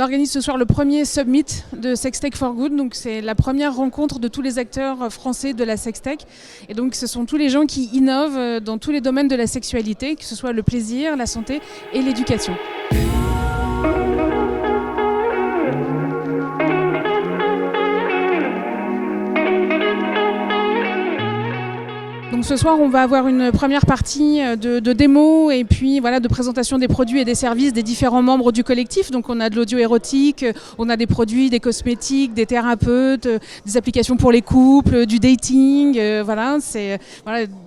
organise ce soir le premier summit de Sextech for Good. Donc c'est la première rencontre de tous les acteurs français de la sextech. Et donc ce sont tous les gens qui innovent dans tous les domaines de la sexualité, que ce soit le plaisir, la santé et l'éducation. Donc ce soir, on va avoir une première partie de démo et puis voilà, de présentation des produits et des services des différents membres du collectif. Donc on a de l'audio érotique, on a des produits, des cosmétiques, des thérapeutes, des applications pour les couples, du dating. Voilà, c'est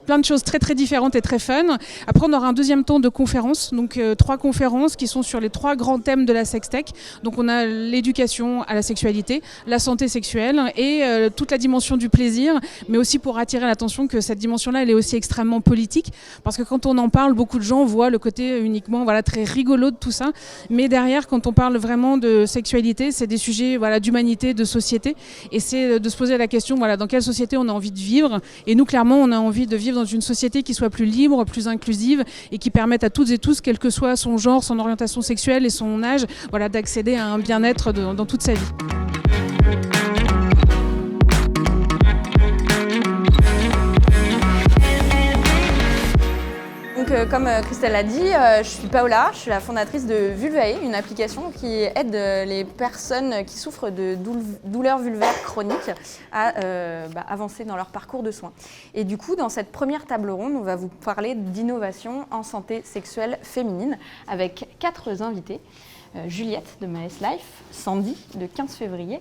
plein de choses très très différentes et très fun. Après, on aura un deuxième temps de conférences, donc 3 conférences qui sont sur les 3 grands thèmes de la sextech. Donc on a l'éducation à la sexualité, la santé sexuelle et toute la dimension du plaisir, mais aussi pour attirer l'attention que cette dimension-là, elle est aussi extrêmement politique, parce que quand on en parle, beaucoup de gens voient le côté uniquement très rigolo de tout ça, mais derrière, quand on parle vraiment de sexualité, c'est des sujets d'humanité, de société, et c'est de se poser la question dans quelle société on a envie de vivre. Et nous, clairement, on a envie de vivre dans une société qui soit plus libre, plus inclusive, et qui permette à toutes et tous, quel que soit son genre, son orientation sexuelle et son âge, d'accéder à un bien-être dans toute sa vie. Donc, comme Christelle l'a dit, je suis Paola, je suis la fondatrice de Vulvae, une application qui aide les personnes qui souffrent de douleurs vulvaires chroniques à avancer dans leur parcours de soins. Et du coup, dans cette première table ronde, on va vous parler d'innovation en santé sexuelle féminine avec 4 invités. Juliette de Maes Life, Sandy de 15 février,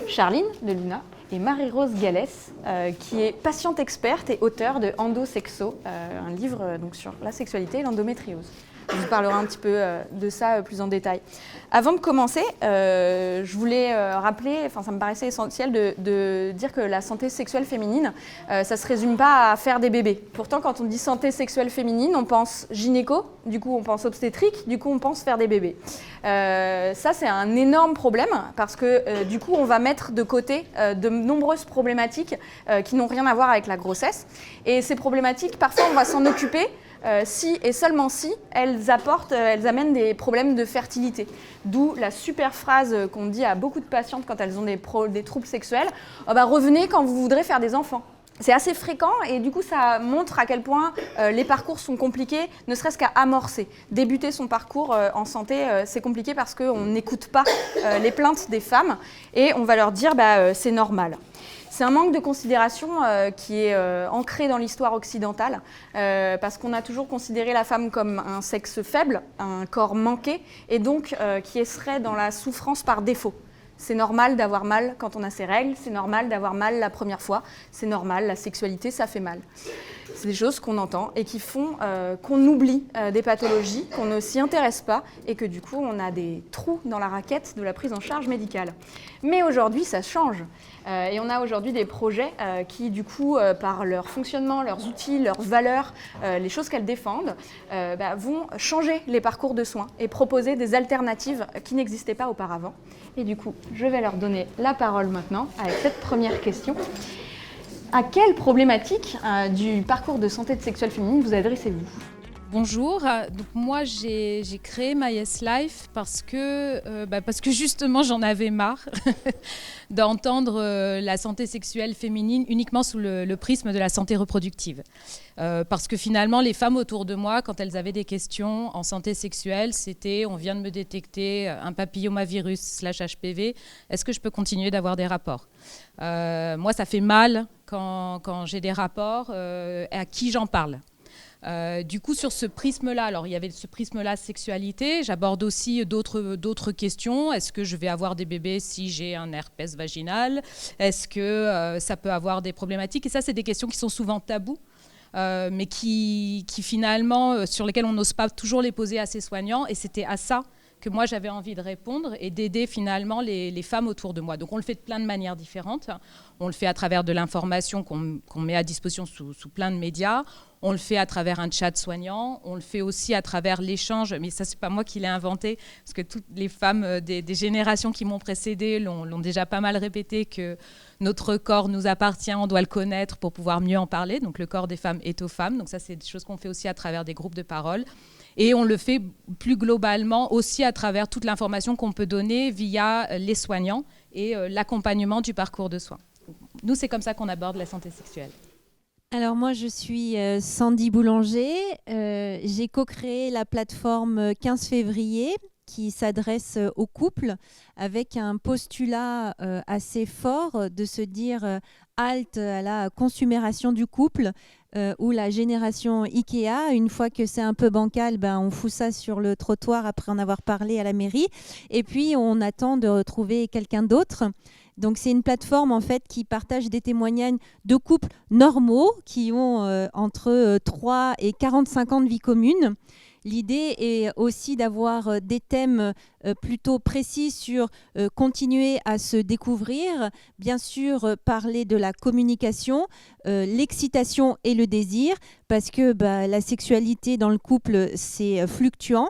Charline de Luna et Marie-Rose Gallès, qui est patiente experte et auteure de Endosexo, un livre sur la sexualité et l'endométriose. Je vous parlerai un petit peu de ça plus en détail. Avant de commencer, je voulais rappeler, ça me paraissait essentiel de dire que la santé sexuelle féminine, ça ne se résume pas à faire des bébés. Pourtant, quand on dit santé sexuelle féminine, on pense gynéco, du coup on pense obstétrique, du coup on pense faire des bébés. Ça, c'est un énorme problème parce que du coup, on va mettre de côté de nombreuses problématiques qui n'ont rien à voir avec la grossesse. Et ces problématiques, parfois, on va s'en occuper si et seulement si elles amènent des problèmes de fertilité. D'où la super phrase qu'on dit à beaucoup de patientes quand elles ont des troubles sexuels, revenez quand vous voudrez faire des enfants. C'est assez fréquent et du coup ça montre à quel point les parcours sont compliqués, ne serait-ce qu'à amorcer. Débuter son parcours en santé, c'est compliqué parce qu'on n'écoute pas les plaintes des femmes et on va leur dire c'est normal. C'est un manque de considération qui est ancré dans l'histoire occidentale parce qu'on a toujours considéré la femme comme un sexe faible, un corps manqué et donc qui serait dans la souffrance par défaut. C'est normal d'avoir mal quand on a ses règles, c'est normal d'avoir mal la première fois, c'est normal, la sexualité, ça fait mal. C'est des choses qu'on entend et qui font qu'on oublie des pathologies, qu'on ne s'y intéresse pas et que du coup, on a des trous dans la raquette de la prise en charge médicale. Mais aujourd'hui, ça change. Et on a aujourd'hui des projets qui, du coup, par leur fonctionnement, leurs outils, leurs valeurs, les choses qu'elles défendent, vont changer les parcours de soins et proposer des alternatives qui n'existaient pas auparavant. Et du coup, je vais leur donner la parole maintenant avec cette première question. À quelle problématique du parcours de santé sexuelle féminine vous adressez-vous ? Bonjour, donc moi j'ai créé Maes Life parce que justement j'en avais marre d'entendre la santé sexuelle féminine uniquement sous le prisme de la santé reproductive. Parce que finalement les femmes autour de moi, quand elles avaient des questions en santé sexuelle, c'était on vient de me détecter un papillomavirus/HPV, est-ce que je peux continuer d'avoir des rapports ? Moi ça fait mal quand j'ai des rapports, à qui j'en parle ? Du coup, sur ce prisme-là, alors il y avait ce prisme-là sexualité, j'aborde aussi d'autres questions. Est-ce que je vais avoir des bébés si j'ai un herpès vaginal ? Est-ce que ça peut avoir des problématiques ? Et ça, c'est des questions qui sont souvent tabous, mais qui finalement, sur lesquelles on n'ose pas toujours les poser à ses soignants. Et c'était à ça que moi j'avais envie de répondre et d'aider finalement les femmes autour de moi. Donc on le fait de plein de manières différentes. On le fait à travers de l'information qu'on met à disposition sous plein de médias. On le fait à travers un chat soignant. On le fait aussi à travers l'échange. Mais ça, c'est pas moi qui l'ai inventé, parce que toutes les femmes des générations qui m'ont précédée l'ont déjà pas mal répété, que notre corps nous appartient, on doit le connaître pour pouvoir mieux en parler. Donc le corps des femmes est aux femmes. Donc ça, c'est des choses qu'on fait aussi à travers des groupes de parole. Et on le fait plus globalement aussi à travers toute l'information qu'on peut donner via les soignants et l'accompagnement du parcours de soins. Nous, c'est comme ça qu'on aborde la santé sexuelle. Alors moi, je suis Sandy Boulanger. J'ai co-créé la plateforme 15 février qui s'adresse aux couples avec un postulat assez fort de se dire halte à la consumération du couple ou la génération Ikea. Une fois que c'est un peu bancal, on fout ça sur le trottoir après en avoir parlé à la mairie et puis on attend de retrouver quelqu'un d'autre. Donc c'est une plateforme en fait qui partage des témoignages de couples normaux qui ont entre 3 et 45 ans de vie commune. L'idée est aussi d'avoir des thèmes plutôt précis sur continuer à se découvrir, bien sûr parler de la communication, l'excitation et le désir, parce que la sexualité dans le couple c'est fluctuant.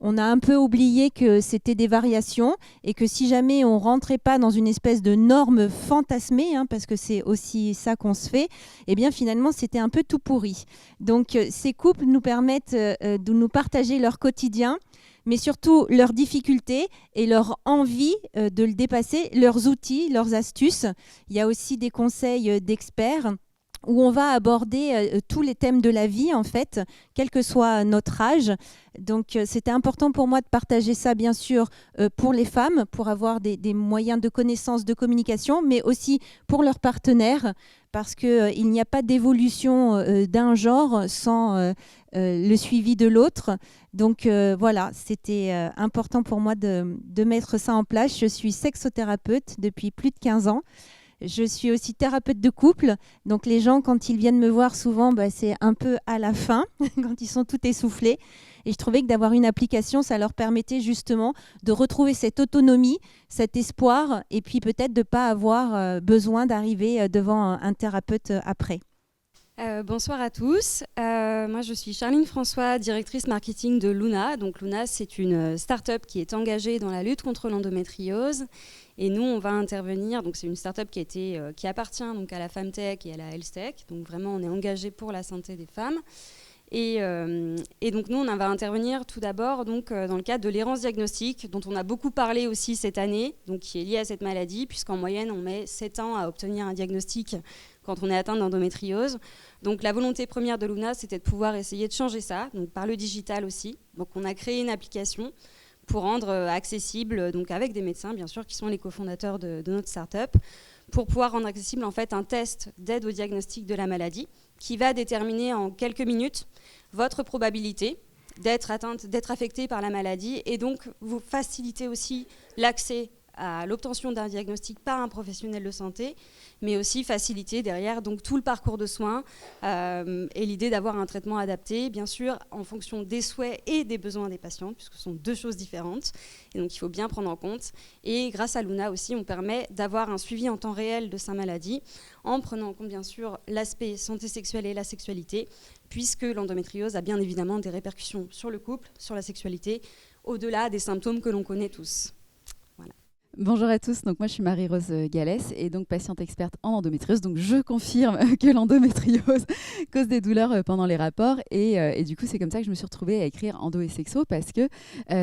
On a un peu oublié que c'était des variations et que si jamais on ne rentrait pas dans une espèce de norme fantasmée, parce que c'est aussi ça qu'on se fait, eh bien finalement c'était un peu tout pourri. Donc ces couples nous permettent de nous partager leur quotidien, mais surtout leurs difficultés et leur envie de le dépasser, leurs outils, leurs astuces. Il y a aussi des conseils d'experts où on va aborder tous les thèmes de la vie, en fait, quel que soit notre âge. Donc, c'était important pour moi de partager ça, bien sûr, pour les femmes, pour avoir des moyens de connaissance, de communication, mais aussi pour leurs partenaires, parce qu'il n'y a pas d'évolution d'un genre sans le suivi de l'autre. Donc, voilà, c'était important pour moi de mettre ça en place. Je suis sexothérapeute depuis plus de 15 ans. Je suis aussi thérapeute de couple, donc les gens, quand ils viennent me voir souvent, c'est un peu à la fin, quand ils sont tout essoufflés. Et je trouvais que d'avoir une application, ça leur permettait justement de retrouver cette autonomie, cet espoir, et puis peut-être de ne pas avoir besoin d'arriver devant un thérapeute après. Bonsoir à tous. Moi, je suis Charline François, directrice marketing de Luna. Donc, Luna, c'est une start-up qui est engagée dans la lutte contre l'endométriose. Et nous, on va intervenir. Donc, c'est une start-up qui appartient donc à la Femtech et à la Healthtech. Donc, vraiment, on est engagé pour la santé des femmes. Et donc, nous, on va intervenir tout d'abord dans le cadre de l'errance diagnostique, dont on a beaucoup parlé aussi cette année, donc qui est liée à cette maladie, puisqu'en moyenne, on met 7 ans à obtenir un diagnostic quand on est atteint d'endométriose. Donc la volonté première de Luna, c'était de pouvoir essayer de changer ça, donc par le digital aussi. Donc on a créé une application pour rendre accessible, donc avec des médecins bien sûr, qui sont les cofondateurs de notre start-up, pour pouvoir rendre accessible en fait un test d'aide au diagnostic de la maladie qui va déterminer en quelques minutes votre probabilité d'être atteinte, d'être affectée par la maladie et donc vous faciliter aussi l'accès à l'obtention d'un diagnostic par un professionnel de santé, mais aussi faciliter derrière donc, tout le parcours de soins et l'idée d'avoir un traitement adapté, bien sûr, en fonction des souhaits et des besoins des patients, puisque ce sont deux choses différentes. Et donc, il faut bien prendre en compte. Et grâce à Luna aussi, on permet d'avoir un suivi en temps réel de sa maladie, en prenant en compte, bien sûr, l'aspect santé sexuelle et la sexualité, puisque l'endométriose a bien évidemment des répercussions sur le couple, sur la sexualité, au-delà des symptômes que l'on connaît tous. Bonjour à tous, donc moi je suis Marie-Rose Gallès et donc patiente experte en endométriose. Donc je confirme que l'endométriose cause des douleurs pendant les rapports et du coup c'est comme ça que je me suis retrouvée à écrire endo et sexo parce que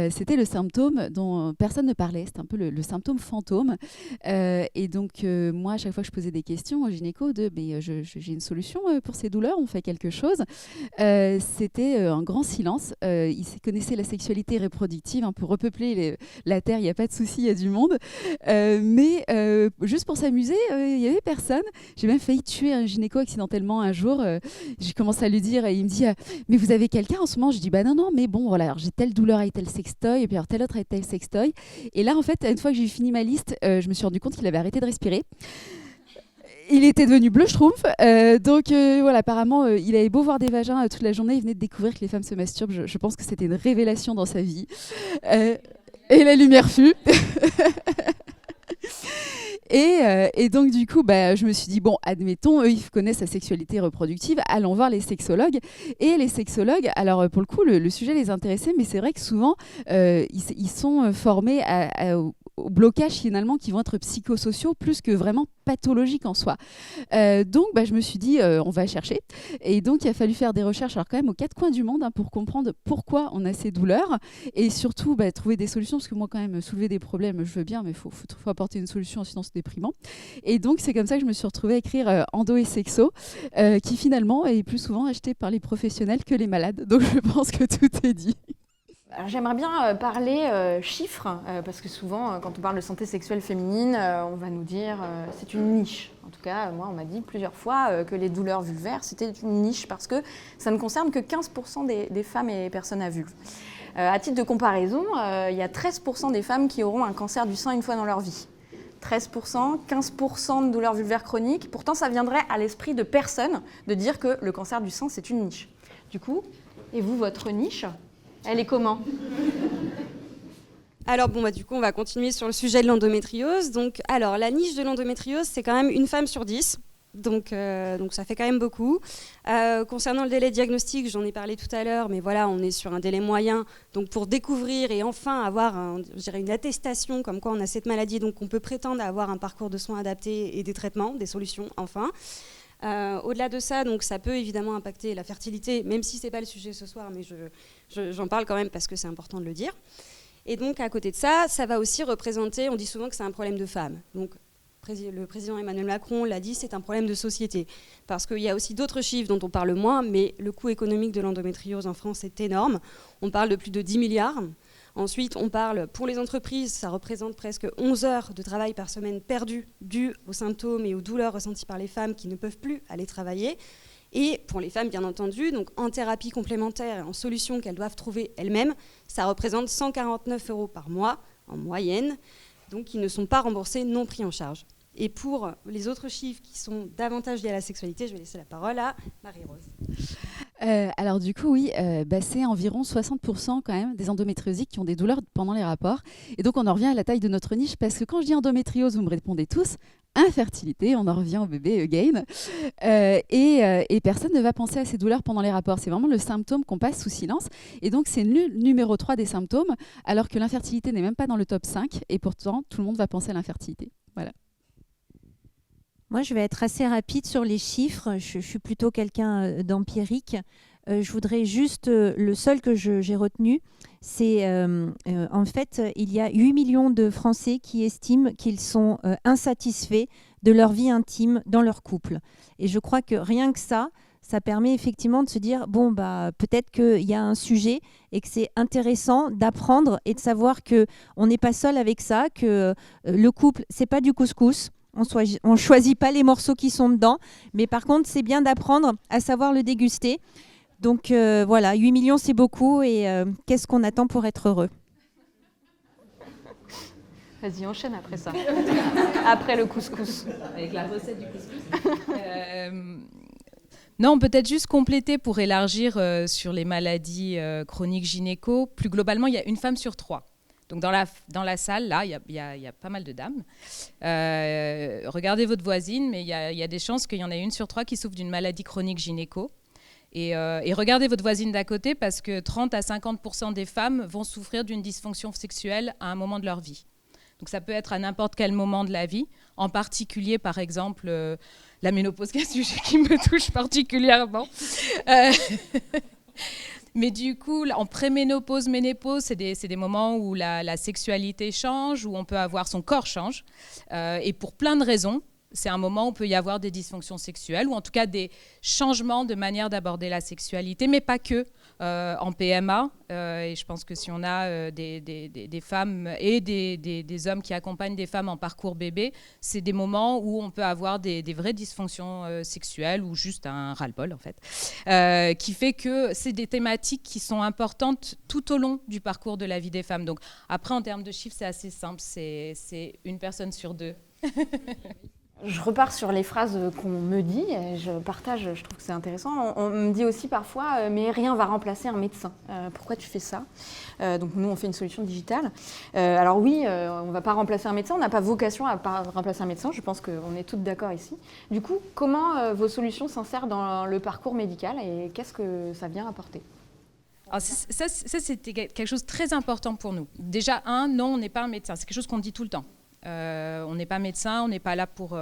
c'était le symptôme dont personne ne parlait, c'était un peu le symptôme fantôme et donc moi à chaque fois que je posais des questions au gynéco mais j'ai une solution pour ces douleurs, on fait quelque chose, c'était un grand silence. Ils connaissaient la sexualité reproductive, pour repeupler la Terre, il n'y a pas de souci, il y a du monde. Mais juste pour s'amuser, il n'y avait personne. J'ai même failli tuer un gynéco accidentellement un jour. J'ai commencé à lui dire, et il me dit mais vous avez quelqu'un en ce moment? Je dis non, mais bon, voilà, alors j'ai telle douleur avec tel sextoy, et puis alors telle autre avec tel sextoy. Et là, en fait, une fois que j'ai fini ma liste, je me suis rendu compte qu'il avait arrêté de respirer. Il était devenu bleu schtroumpf, donc voilà, apparemment il avait beau voir des vagins toute la journée, il venait de découvrir que les femmes se masturbent. Je pense que c'était une révélation dans sa vie. Et la lumière fut. Et donc du coup, je me suis dit, bon, admettons, eux, ils connaissent la sexualité reproductive, allons voir les sexologues. Et les sexologues, alors pour le coup, le sujet les intéressait, mais c'est vrai que souvent, ils sont formés blocages finalement qui vont être psychosociaux plus que vraiment pathologiques en soi. Donc je me suis dit on va chercher, et donc il a fallu faire des recherches alors quand même aux quatre coins du monde pour comprendre pourquoi on a ces douleurs, et surtout trouver des solutions, parce que moi quand même soulever des problèmes je veux bien, mais faut apporter une solution, sinon c'est déprimant. Et donc c'est comme ça que je me suis retrouvée à écrire Endo et Sexo, qui finalement est plus souvent acheté par les professionnels que les malades, donc je pense que tout est dit. Alors, j'aimerais bien parler chiffres, parce que souvent, quand on parle de santé sexuelle féminine, on va nous dire c'est une niche. En tout cas, moi, on m'a dit plusieurs fois que les douleurs vulvaires, c'était une niche, parce que ça ne concerne que 15% des femmes et personnes à vulve. À titre de comparaison, il y a 13% des femmes qui auront un cancer du sein une fois dans leur vie. 13%, 15% de douleurs vulvaires chroniques. Pourtant, ça viendrait à l'esprit de personne de dire que le cancer du sein, c'est une niche. Du coup, et vous, votre niche ? Elle est comment ? Alors du coup, on va continuer sur le sujet de l'endométriose. Donc, alors, la niche de l'endométriose, c'est quand même une femme sur 10. Donc ça fait quand même beaucoup. Concernant le délai de diagnostic, j'en ai parlé tout à l'heure, mais voilà, on est sur un délai moyen. Donc pour découvrir et enfin avoir une attestation comme quoi on a cette maladie, donc on peut prétendre avoir un parcours de soins adapté et des traitements, des solutions, enfin. Au-delà de ça, donc ça peut évidemment impacter la fertilité, même si ce n'est pas le sujet ce soir, mais j'en parle quand même parce que c'est important de le dire. Et donc à côté de ça, ça va aussi représenter, on dit souvent que c'est un problème de femmes. Donc le président Emmanuel Macron l'a dit, c'est un problème de société. Parce qu'il y a aussi d'autres chiffres dont on parle moins, mais le coût économique de l'endométriose en France est énorme. On parle de plus de 10 milliards. Ensuite, on parle, pour les entreprises, ça représente presque 11 heures de travail par semaine perdues dues aux symptômes et aux douleurs ressenties par les femmes qui ne peuvent plus aller travailler. Et pour les femmes, bien entendu, donc en thérapie complémentaire et en solution qu'elles doivent trouver elles-mêmes, ça représente 149 € par mois en moyenne, donc qui ne sont pas remboursés, non pris en charge. Et pour les autres chiffres qui sont davantage liés à la sexualité, je vais laisser la parole à Marie-Rose. Alors du coup, oui, c'est environ 60% quand même des endométriosiques qui ont des douleurs pendant les rapports. Et donc on en revient à la taille de notre niche, parce que quand je dis endométriose, vous me répondez tous infertilité, on en revient au bébé again. Et personne ne va penser à ces douleurs pendant les rapports. C'est vraiment le symptôme qu'on passe sous silence. Et donc c'est le numéro 3 des symptômes, alors que l'infertilité n'est même pas dans le top 5. Et pourtant, tout le monde va penser à l'infertilité. Voilà. Moi, je vais être assez rapide sur les chiffres. Je suis plutôt quelqu'un d'empirique. Je voudrais juste, le seul que j'ai retenu, c'est en fait, il y a 8 millions de Français qui estiment qu'ils sont insatisfaits de leur vie intime dans leur couple. Et je crois que rien que ça permet effectivement de se dire, peut-être qu'il y a un sujet et que c'est intéressant d'apprendre et de savoir qu'on n'est pas seul avec ça, que le couple, c'est pas du couscous. On ne choisit pas les morceaux qui sont dedans, mais par contre, c'est bien d'apprendre à savoir le déguster. Donc voilà, 8 millions, c'est beaucoup. Et qu'est-ce qu'on attend pour être heureux ? Vas-y, enchaîne après ça. Après le couscous. Avec la recette du couscous. Non, peut-être juste compléter pour élargir sur les maladies chroniques gynéco. Plus globalement, il y a une femme sur 3. Donc dans la salle, là, il y a pas mal de dames. Regardez votre voisine, mais il y a des chances qu'il y en ait une sur 3 qui souffre d'une maladie chronique gynéco. Et regardez votre voisine d'à côté, parce que 30 à 50% des femmes vont souffrir d'une dysfonction sexuelle à un moment de leur vie. Donc ça peut être à n'importe quel moment de la vie, en particulier par exemple la ménopause, qui est un sujet qui me touche particulièrement. Mais du coup, en préménopause, ménopause, c'est des moments où la sexualité change, où on peut avoir, son corps change. Et pour plein de raisons, c'est un moment où il peut y avoir des dysfonctions sexuelles, ou en tout cas des changements de manière d'aborder la sexualité, mais pas que. En PMA, et je pense que si on a des femmes et des hommes qui accompagnent des femmes en parcours bébé, c'est des moments où on peut avoir des vraies dysfonctions sexuelles, ou juste un ras-le-bol en fait, qui fait que c'est des thématiques qui sont importantes tout au long du parcours de la vie des femmes. Donc après, en termes de chiffres, c'est assez simple, c'est une personne sur 2. Je repars sur les phrases qu'on me dit, et je partage, je trouve que c'est intéressant. On me dit aussi parfois, mais rien ne va remplacer un médecin. Pourquoi tu fais ça ? Donc nous, on fait une solution digitale. Alors oui, on ne va pas remplacer un médecin, on n'a pas vocation à remplacer un médecin, je pense qu'on est toutes d'accord ici. Du coup, comment vos solutions s'insèrent dans le parcours médical et qu'est-ce que ça vient apporter ? Alors ça, c'était quelque chose de très important pour nous. Déjà, non, on n'est pas un médecin. C'est quelque chose qu'on dit tout le temps. On n'est pas médecin, on n'est pas là pour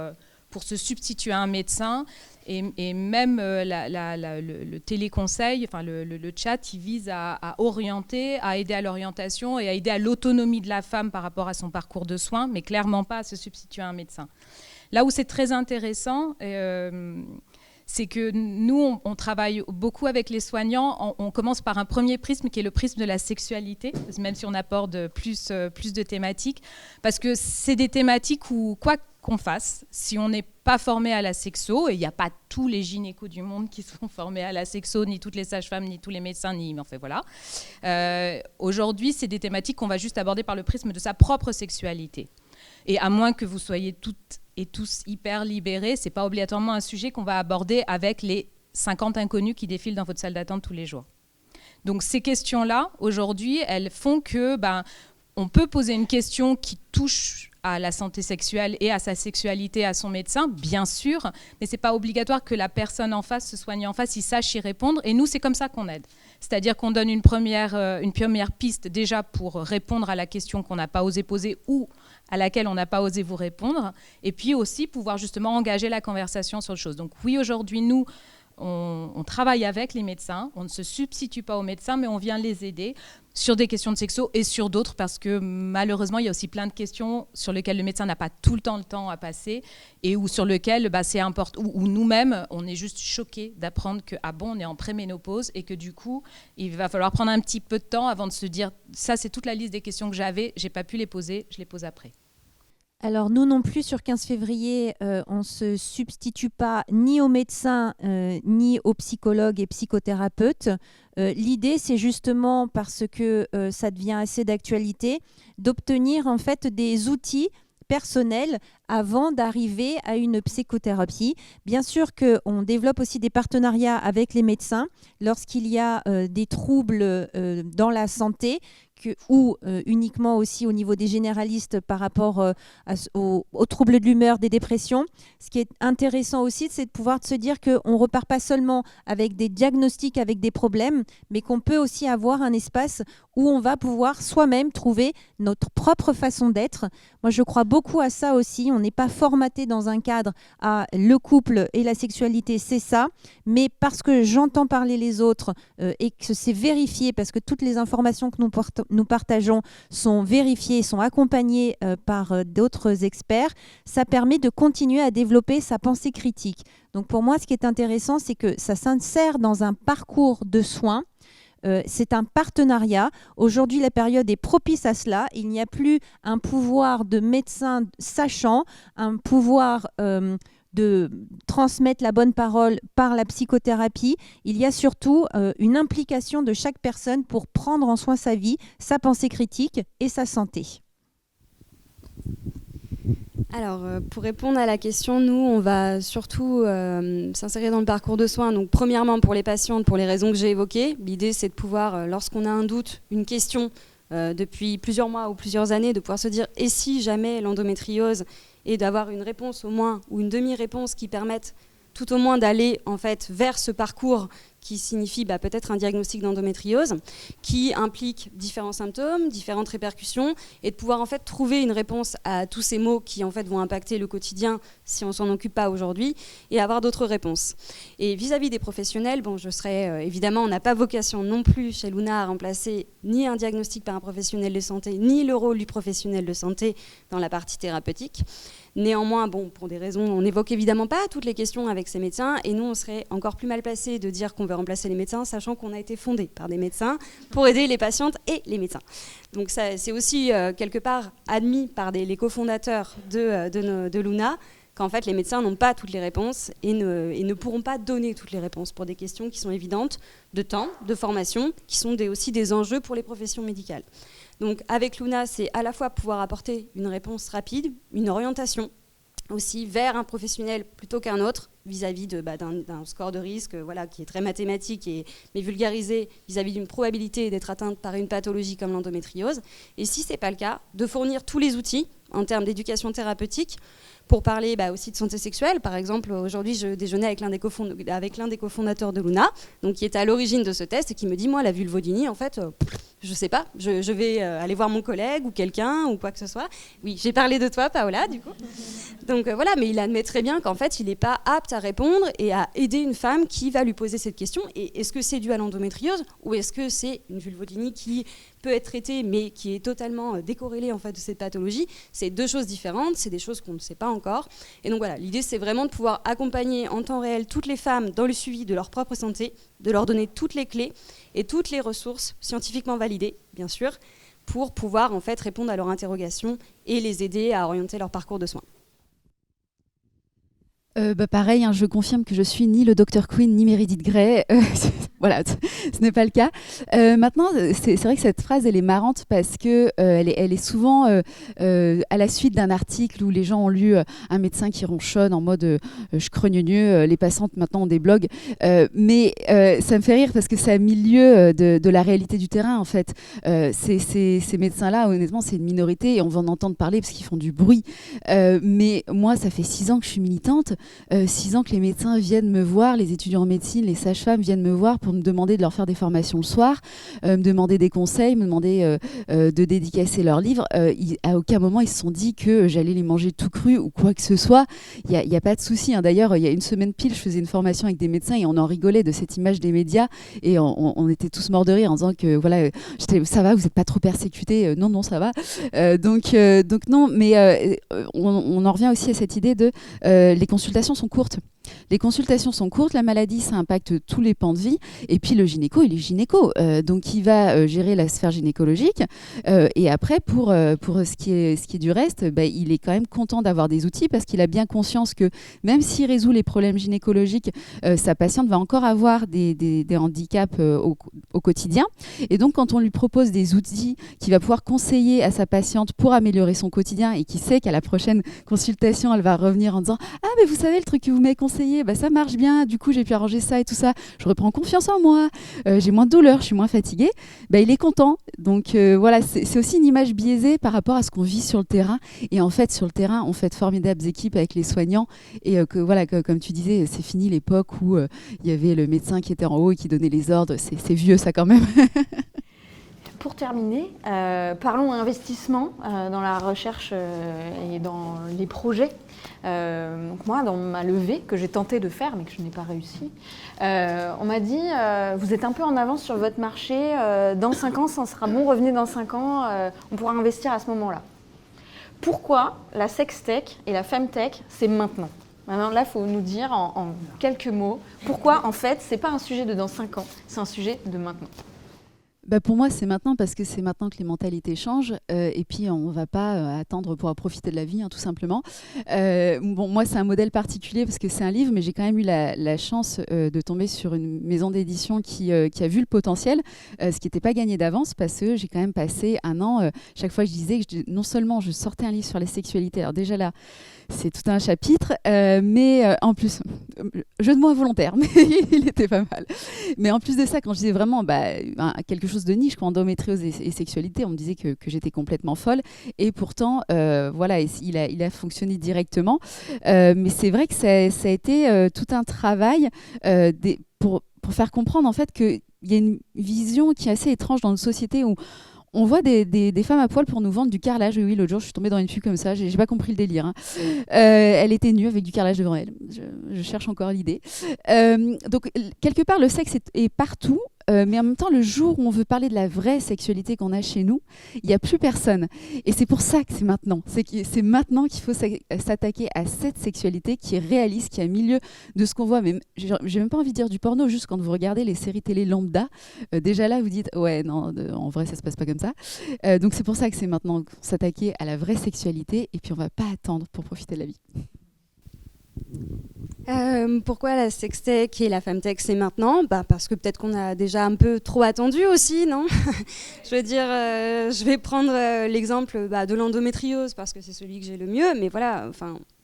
se substituer à un médecin. Et même le téléconseil, enfin le chat, il vise à orienter, à aider à l'orientation et à aider à l'autonomie de la femme par rapport à son parcours de soins, mais clairement pas à se substituer à un médecin. Là où c'est très intéressant, c'est que nous, on travaille beaucoup avec les soignants. On commence par un premier prisme qui est le prisme de la sexualité, même si on aborde plus de thématiques, parce que c'est des thématiques où, quoi qu'on fasse, si on n'est pas formé à la sexo, et il n'y a pas tous les gynécos du monde qui sont formés à la sexo, ni toutes les sages-femmes, ni tous les médecins, mais enfin voilà. Aujourd'hui, c'est des thématiques qu'on va juste aborder par le prisme de sa propre sexualité. Et à moins que vous soyez toutes et tous hyper libérés, c'est pas obligatoirement un sujet qu'on va aborder avec les 50 inconnus qui défilent dans votre salle d'attente tous les jours. Donc ces questions-là, aujourd'hui, elles font que on peut poser une question qui touche à la santé sexuelle et à sa sexualité à son médecin, bien sûr, mais c'est pas obligatoire que la personne en face, ce soignant en face, il sache y répondre. Et nous, c'est comme ça qu'on aide. C'est-à-dire qu'on donne une première piste déjà pour répondre à la question qu'on n'a pas osé poser ou à laquelle on n'a pas osé vous répondre, et puis aussi pouvoir justement engager la conversation sur le chose. Donc oui, aujourd'hui, nous, on travaille avec les médecins, on ne se substitue pas aux médecins, mais on vient les aider sur des questions de sexo et sur d'autres, parce que malheureusement, il y a aussi plein de questions sur lesquelles le médecin n'a pas tout le temps à passer, et sur lesquelles c'est important, où nous-mêmes, on est juste choqués d'apprendre que, on est en préménopause, et que du coup, il va falloir prendre un petit peu de temps avant de se dire, ça c'est toute la liste des questions que j'avais, j'ai pas pu les poser, je les pose après. Alors nous non plus, sur 15 février, on ne se substitue pas ni aux médecins ni aux psychologues et psychothérapeutes. L'idée, c'est justement, parce que ça devient assez d'actualité, d'obtenir en fait des outils personnels avant d'arriver à une psychothérapie. Bien sûr qu'on développe aussi des partenariats avec les médecins lorsqu'il y a des troubles dans la santé, ou uniquement aussi au niveau des généralistes par rapport aux troubles de l'humeur, des dépressions. Ce qui est intéressant aussi, c'est de pouvoir se dire qu'on ne repart pas seulement avec des diagnostics, avec des problèmes, mais qu'on peut aussi avoir un espace où on va pouvoir soi-même trouver notre propre façon d'être. Moi, je crois beaucoup à ça aussi. On n'est pas formaté dans un cadre à le couple et la sexualité, c'est ça. Mais parce que j'entends parler les autres et que c'est vérifié, parce que toutes les informations que nous partageons sont vérifiées, sont accompagnées par d'autres experts, ça permet de continuer à développer sa pensée critique. Donc pour moi, ce qui est intéressant, c'est que ça s'insère dans un parcours de soins. C'est un partenariat. Aujourd'hui, la période est propice à cela. Il n'y a plus un pouvoir de médecin sachant, un pouvoir de transmettre la bonne parole par la psychothérapie. Il y a surtout une implication de chaque personne pour prendre en soin sa vie, sa pensée critique et sa santé. Alors, pour répondre à la question, nous, on va surtout s'insérer dans le parcours de soins. Donc, premièrement, pour les patientes, pour les raisons que j'ai évoquées. L'idée, c'est de pouvoir, lorsqu'on a un doute, une question, depuis plusieurs mois ou plusieurs années, de pouvoir se dire « et si jamais l'endométriose ?» et d'avoir une réponse au moins, ou une demi-réponse qui permette tout au moins d'aller en fait vers ce parcours qui signifie peut-être un diagnostic d'endométriose, qui implique différents symptômes, différentes répercussions, et de pouvoir en fait trouver une réponse à tous ces maux qui en fait vont impacter le quotidien si on s'en occupe pas aujourd'hui, et avoir d'autres réponses. Et vis-à-vis des professionnels, je serais évidemment, on n'a pas vocation non plus chez Luna à remplacer ni un diagnostic par un professionnel de santé, ni le rôle du professionnel de santé dans la partie thérapeutique. Néanmoins, pour des raisons, on n'évoque évidemment pas toutes les questions avec ces médecins, et nous, on serait encore plus mal placés de dire qu'on veut remplacer les médecins, sachant qu'on a été fondé par des médecins pour aider les patientes et les médecins. Donc ça, c'est aussi quelque part admis par les cofondateurs de Luna, qu'en fait les médecins n'ont pas toutes les réponses et ne pourront pas donner toutes les réponses pour des questions qui sont évidentes de temps, de formation, qui sont aussi des enjeux pour les professions médicales. Donc avec Luna, c'est à la fois pouvoir apporter une réponse rapide, une orientation aussi vers un professionnel plutôt qu'un autre, vis-à-vis d'un score de risque qui est très mathématique, mais vulgarisé vis-à-vis d'une probabilité d'être atteinte par une pathologie comme l'endométriose. Et si ce n'est pas le cas, de fournir tous les outils en termes d'éducation thérapeutique pour parler aussi de santé sexuelle. Par exemple, aujourd'hui, je déjeunais avec l'un des cofondateurs de Luna, donc qui est à l'origine de ce test et qui me dit, moi, la vulvodynie, en fait, je sais pas, je vais aller voir mon collègue ou quelqu'un ou quoi que ce soit. Oui, j'ai parlé de toi, Paola, du coup. Donc voilà, mais il admet très bien qu'en fait, il n'est pas apte à répondre et à aider une femme qui va lui poser cette question. Et est-ce que c'est dû à l'endométriose ou est-ce que c'est une vulvodynie qui peut être traitée mais qui est totalement décorrélée en fait de cette pathologie? C'est deux choses différentes, c'est des choses qu'on ne sait pas encore. Et donc voilà, l'idée c'est vraiment de pouvoir accompagner en temps réel toutes les femmes dans le suivi de leur propre santé, de leur donner toutes les clés et toutes les ressources scientifiquement validées, bien sûr, pour pouvoir en fait répondre à leurs interrogations et les aider à orienter leur parcours de soins. Pareil, je confirme que je suis ni le Dr Queen ni Meredith Grey. Voilà, ce n'est pas le cas. Maintenant, c'est vrai que cette phrase, elle est marrante parce que elle est souvent à la suite d'un article où les gens ont lu un médecin qui ronchonne en mode je crogneux, les patientes maintenant ont des blogs. Mais ça me fait rire parce que ça a mis lieu de la réalité du terrain en fait. Ces médecins-là, honnêtement, c'est une minorité et on va en entendre parler parce qu'ils font du bruit. Mais moi, ça fait 6 ans que je suis militante. 6 ans que les médecins viennent me voir, les étudiants en médecine, les sages-femmes viennent me voir pour me demander de leur faire des formations le soir, me demander des conseils, me demander de dédicacer leurs livres. À aucun moment ils se sont dit que j'allais les manger tout cru ou quoi que ce soit. Il n'y a pas de souci. D'ailleurs, il y a une semaine pile, je faisais une formation avec des médecins et on en rigolait de cette image des médias et on était tous morts de rire en disant que voilà, ça va, vous n'êtes pas trop persécutés. Non, ça va. Donc non, mais on en revient aussi à cette idée de les consultations sont courtes. Les consultations sont courtes, la maladie, ça impacte tous les pans de vie. Et puis le gynéco, il est gynéco. Donc il va gérer la sphère gynécologique. Et après, pour ce qui est du reste, il est quand même content d'avoir des outils parce qu'il a bien conscience que même s'il résout les problèmes gynécologiques, sa patiente va encore avoir des handicaps au quotidien. Et donc quand on lui propose des outils qu'il va pouvoir conseiller à sa patiente pour améliorer son quotidien et qui sait qu'à la prochaine consultation, elle va revenir en disant « Ah, mais vous savez, le truc que vous m'avez conseillé, ça marche bien, du coup j'ai pu arranger ça et tout ça, je reprends confiance en moi, j'ai moins de douleur, je suis moins fatiguée », il est content. Donc voilà, c'est aussi une image biaisée par rapport à ce qu'on vit sur le terrain. Et en fait, sur le terrain, on fait de formidables équipes avec les soignants. Et voilà, comme tu disais, c'est fini l'époque où il y avait le médecin qui était en haut et qui donnait les ordres. C'est vieux ça quand même. Pour terminer, parlons investissement dans la recherche et dans les projets. Donc moi, dans ma levée que j'ai tenté de faire, mais que je n'ai pas réussi, on m'a dit vous êtes un peu en avance sur votre marché, dans 5 ans, ça sera bon, revenez dans 5 ans, on pourra investir à ce moment-là. Pourquoi la sextech et la femtech, c'est maintenant ? Maintenant, là, il faut nous dire en quelques mots pourquoi, en fait, ce n'est pas un sujet de dans 5 ans, c'est un sujet de maintenant. Pour moi, c'est maintenant parce que c'est maintenant que les mentalités changent et puis on ne va pas attendre pour profiter de la vie, tout simplement. Moi, c'est un modèle particulier parce que c'est un livre, mais j'ai quand même eu la chance de tomber sur une maison d'édition qui a vu le potentiel, ce qui n'était pas gagné d'avance parce que j'ai quand même passé 1 an, chaque fois que je disais que non seulement je sortais un livre sur la sexualité, alors déjà là, c'est tout un chapitre, mais en plus, jeu de mots involontaire, mais il était pas mal. Mais en plus de ça, quand je disais vraiment quelque chose de niche, endométriose et sexualité, on me disait que j'étais complètement folle. Et pourtant, voilà, il a fonctionné directement. Mais c'est vrai que ça a été tout un travail pour faire comprendre en fait qu'il y a une vision qui est assez étrange dans notre société où on voit des femmes à poil pour nous vendre du carrelage. Oui, l'autre jour, je suis tombée dans une pub comme ça. J'ai pas compris le délire. Elle était nue avec du carrelage devant elle. Je cherche encore l'idée. Donc, quelque part, le sexe est partout. Mais en même temps, le jour où on veut parler de la vraie sexualité qu'on a chez nous, il n'y a plus personne. Et c'est pour ça que c'est maintenant. C'est maintenant qu'il faut s'attaquer à cette sexualité qui est réaliste, qui est au milieu de ce qu'on voit. Mais j'ai même pas envie de dire du porno, juste quand vous regardez les séries télé lambda, déjà là, vous dites « Ouais, non, en vrai, ça se passe pas comme ça ». Donc c'est pour ça que c'est maintenant s'attaquer à la vraie sexualité et puis on va pas attendre pour profiter de la vie. Pourquoi la sextech et la femtech c'est maintenant ? Parce que peut-être qu'on a déjà un peu trop attendu aussi, non ? Je veux dire, je vais prendre l'exemple de l'endométriose parce que c'est celui que j'ai le mieux, mais voilà,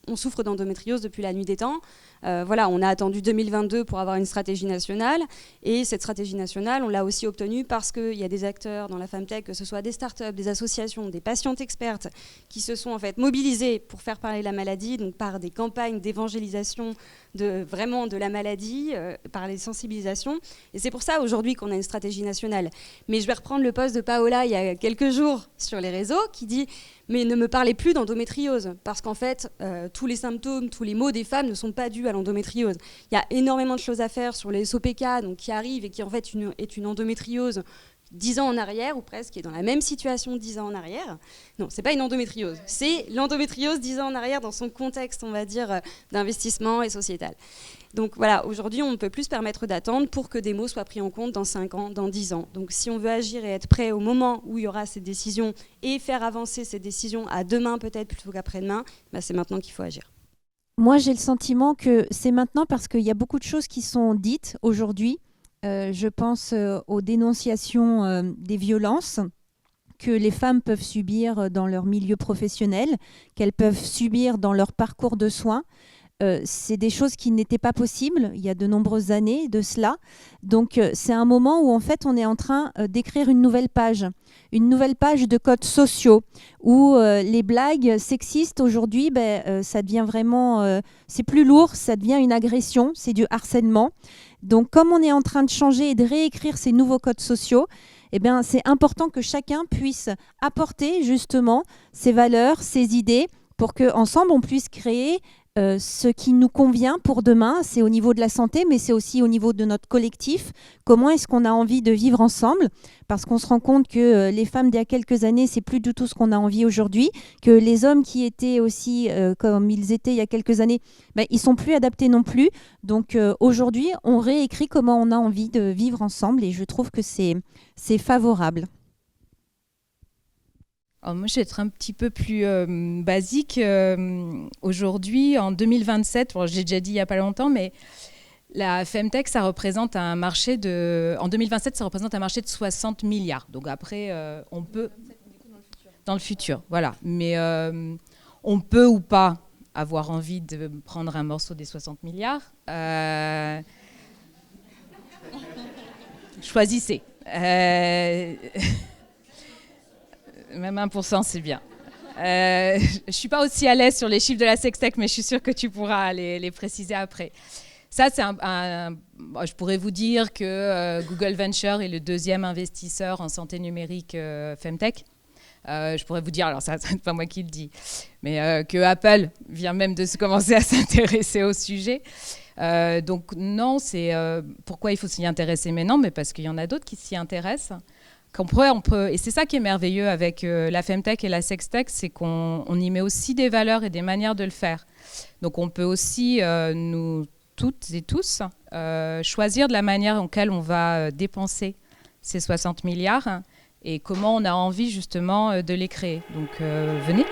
on souffre d'endométriose depuis la nuit des temps. Voilà, on a attendu 2022 pour avoir une stratégie nationale. Et cette stratégie nationale, on l'a aussi obtenue parce qu'il y a des acteurs dans la Femtech, que ce soit des startups, des associations, des patientes expertes, qui se sont en fait mobilisés pour faire parler la maladie, donc par des campagnes d'évangélisation vraiment de la maladie, par les sensibilisations. Et c'est pour ça aujourd'hui qu'on a une stratégie nationale. Mais je vais reprendre le post de Paola il y a quelques jours sur les réseaux qui dit « Mais ne me parlez plus d'endométriose » parce qu'en fait, tous les symptômes, tous les maux des femmes ne sont pas dus à l'endométriose. Il y a énormément de choses à faire sur les SOPK donc, qui arrivent et qui en fait est une endométriose 10 ans en arrière, ou presque, qui est dans la même situation 10 ans en arrière. Non, c'est pas une endométriose, c'est l'endométriose 10 ans en arrière dans son contexte, on va dire, d'investissement et sociétal. Donc voilà, aujourd'hui, on ne peut plus se permettre d'attendre pour que des mots soient pris en compte dans 5 ans, dans 10 ans. Donc si on veut agir et être prêt au moment où il y aura ces décisions et faire avancer ces décisions à demain peut-être plutôt qu'après-demain, bah, c'est maintenant qu'il faut agir. Moi, j'ai le sentiment que c'est maintenant parce qu'il y a beaucoup de choses qui sont dites aujourd'hui. Je pense aux dénonciations des violences que les femmes peuvent subir dans leur milieu professionnel, qu'elles peuvent subir dans leur parcours de soins. C'est des choses qui n'étaient pas possibles il y a de nombreuses années de cela. Donc c'est un moment où en fait on est en train d'écrire une nouvelle page de codes sociaux où les blagues sexistes aujourd'hui, ça devient vraiment, c'est plus lourd, ça devient une agression, c'est du harcèlement. Donc comme on est en train de changer et de réécrire ces nouveaux codes sociaux, eh bien, c'est important que chacun puisse apporter justement ses valeurs, ses idées pour qu'ensemble on puisse créer ce qui nous convient pour demain. C'est au niveau de la santé, mais c'est aussi au niveau de notre collectif. Comment est-ce qu'on a envie de vivre ensemble? Parce qu'on se rend compte que les femmes d'il y a quelques années, c'est plus du tout ce qu'on a envie aujourd'hui, que les hommes qui étaient aussi comme ils étaient il y a quelques années, ils sont plus adaptés non plus. Donc aujourd'hui, on réécrit comment on a envie de vivre ensemble et je trouve que c'est favorable. Alors moi, je vais être un petit peu plus basique. Aujourd'hui, en 2027, bon, j'ai déjà dit il n'y a pas longtemps, mais la Femtech, ça représente un marché en 2027, ça représente un marché de 60 milliards. Donc après, on peut... Dans le futur, voilà. Mais on peut ou pas avoir envie de prendre un morceau des 60 milliards. Choisissez. Même 1%, c'est bien. Je ne suis pas aussi à l'aise sur les chiffres de la Sextech, mais je suis sûre que tu pourras les préciser après. Ça, c'est je pourrais vous dire que Google Venture est le 2e investisseur en santé numérique Femtech. Je pourrais vous dire, alors ça, c'est pas moi qui le dis, mais que Apple vient même de commencer à s'intéresser au sujet. Donc non, c'est pourquoi il faut s'y intéresser maintenant, mais parce qu'il y en a d'autres qui s'y intéressent. Et c'est ça qui est merveilleux avec la Femtech et la Sextech, c'est qu'on y met aussi des valeurs et des manières de le faire. Donc on peut aussi, nous toutes et tous, choisir de la manière en laquelle on va dépenser ces 60 milliards et comment on a envie justement de les créer. Donc venez.